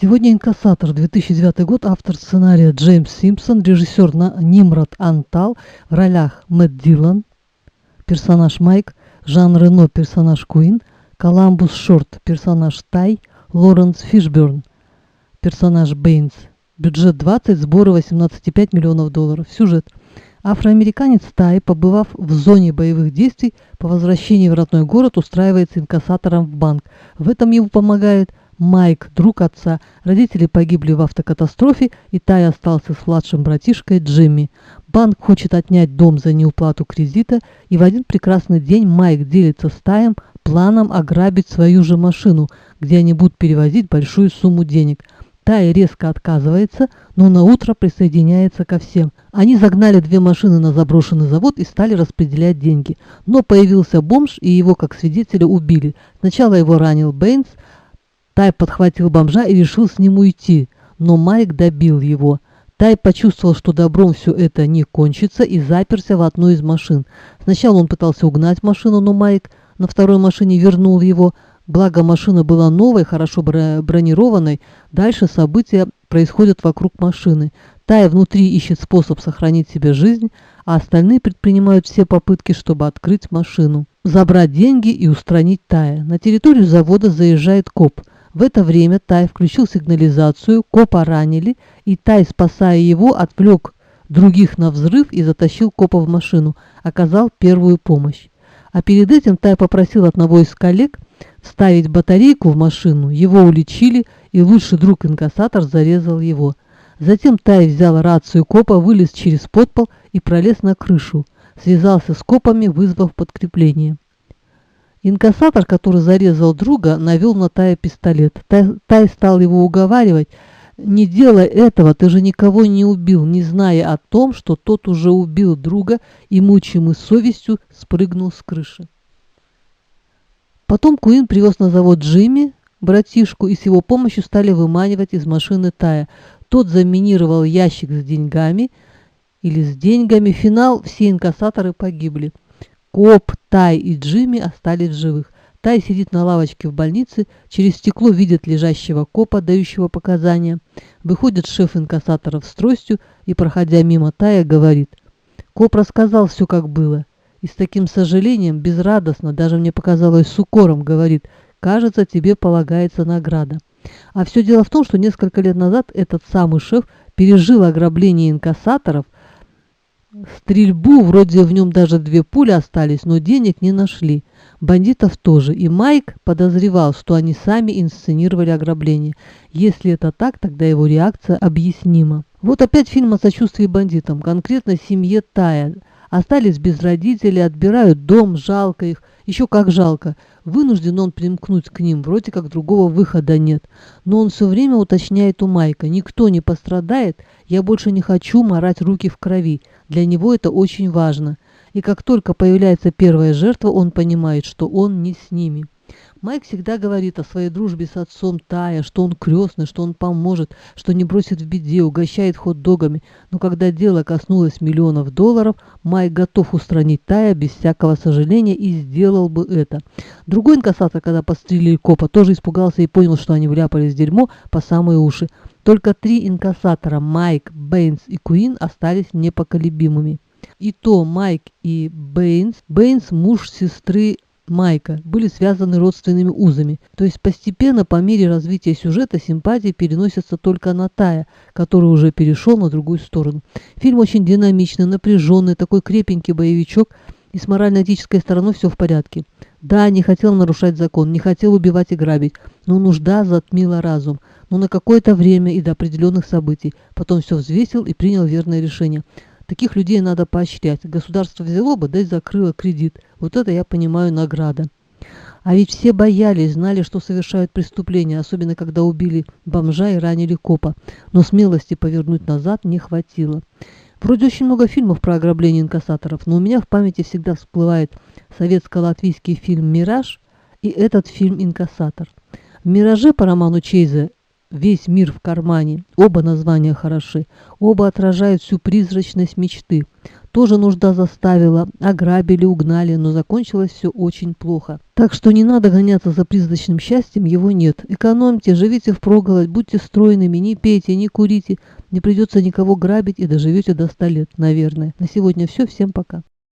Сегодня «Инкассатор», 2009 год, автор сценария Джеймс Симпсон, режиссер Нимрод Антал, в ролях Мэтт Дилан, персонаж Майк, Жан Рено, персонаж Куин, Коламбус Шорт, персонаж Тай, Лоренс Фишберн, персонаж Бэйнс. Бюджет 20, сборы $18,5 миллионов. Сюжет. Афроамериканец Тай, побывав в зоне боевых действий, по возвращении в родной город устраивается инкассатором в банк. В этом ему помогает Майк, друг отца. Родители погибли в автокатастрофе, и Тай остался с младшим братишкой Джимми. Банк хочет отнять дом за неуплату кредита, и в один прекрасный день Майк делится с Таем планом ограбить свою же машину, где они будут перевозить большую сумму денег. Тай резко отказывается, но наутро присоединяется ко всем. Они загнали две машины на заброшенный завод и стали распределять деньги. Но появился бомж, и его как свидетеля убили. Сначала его ранил Бэйнс. Тай подхватил бомжа и решил с ним уйти, но Майк добил его. Тай почувствовал, что добром все это не кончится, и заперся в одну из машин. Сначала он пытался угнать машину, но Майк на второй машине вернул его. Благо машина была новой, хорошо бронированной. Дальше события происходят вокруг машины. Тай внутри ищет способ сохранить себе жизнь, а остальные предпринимают все попытки, чтобы открыть машину, забрать деньги и устранить Тая. На территорию завода заезжает коп. В это время Тай включил сигнализацию, копа ранили, и Тай, спасая его, отвлек других на взрыв и затащил копа в машину, оказал первую помощь. А перед этим Тай попросил одного из коллег вставить батарейку в машину, его уличили, и лучший друг-инкассатор зарезал его. Затем Тай взял рацию копа, вылез через подпол и пролез на крышу, связался с копами, вызвав подкрепление. Инкассатор, который зарезал друга, навел на Тая пистолет. Тай стал его уговаривать: «Не делай этого, ты же никого не убил», не зная о том, что тот уже убил друга и, мучимый совестью, спрыгнул с крыши. Потом Куин привез на завод Джимми, братишку, и с его помощью стали выманивать из машины Тая. Тот заминировал ящик с деньгами или с деньгами. Финал: все инкассаторы погибли. Коп, Тай и Джимми остались в живых. Тай сидит на лавочке в больнице, через стекло видит лежащего копа, дающего показания. Выходит шеф инкассаторов с тростью и, проходя мимо Тая, говорит: «Коп рассказал все, как было». И с таким сожалением, безрадостно, даже мне показалось с укором, говорит: «Кажется, тебе полагается награда». А все дело в том, что несколько лет назад этот самый шеф пережил ограбление инкассаторов, стрельбу, вроде в нем даже 2 пули остались, но денег не нашли. Бандитов тоже. И Майк подозревал, что они сами инсценировали ограбление. Если это так, тогда его реакция объяснима. Вот опять фильм о сочувствии бандитам, конкретно семье Тая. Остались без родителей, отбирают дом, жалко их. Еще как жалко. Вынужден он примкнуть к ним, вроде как другого выхода нет. Но он все время уточняет у Майка: «Никто не пострадает, я больше не хочу морать руки в крови». Для него это очень важно. И как только появляется первая жертва, он понимает, что он не с ними. Майк всегда говорит о своей дружбе с отцом Тая, что он крестный, что он поможет, что не бросит в беде, угощает хот-догами. Но когда дело коснулось $миллионов, Майк готов устранить Тая без всякого сожаления и сделал бы это. Другой инкассатор, когда подстрелили копа, тоже испугался и понял, что они вляпались в дерьмо по самые уши. Только 3 инкассатора, Майк, Бэйнс и Куин, остались непоколебимыми. И то Майк и Бэйнс муж сестры Майка, были связаны родственными узами. То есть постепенно, по мере развития сюжета, симпатии переносятся только на Тая, который уже перешел на другую сторону. Фильм очень динамичный, напряженный, такой крепенький боевичок, и с морально-этической стороной все в порядке. Да, не хотел нарушать закон, не хотел убивать и грабить, но нужда затмила разум. Но на какое-то время и до определенных событий. Потом все взвесил и принял верное решение. Таких людей надо поощрять. Государство взяло бы, да и закрыло кредит. Вот это, я понимаю, награда. А ведь все боялись, знали, что совершают преступления, особенно когда убили бомжа и ранили копа. Но смелости повернуть назад не хватило. Вроде очень много фильмов про ограбление инкассаторов, но у меня в памяти всегда всплывает советско-латвийский фильм «Мираж» и этот фильм «Инкассатор». В «Мираже» по роману Чейза «Весь мир в кармане». Оба названия хороши. Оба отражают всю призрачность мечты. Тоже нужда заставила, ограбили, угнали, но закончилось все очень плохо. Так что не надо гоняться за призрачным счастьем, его нет. Экономьте, живите впроголодь, будьте стройными, не пейте, не курите, не придется никого грабить и доживете до 100 лет, наверное. На сегодня все, всем пока.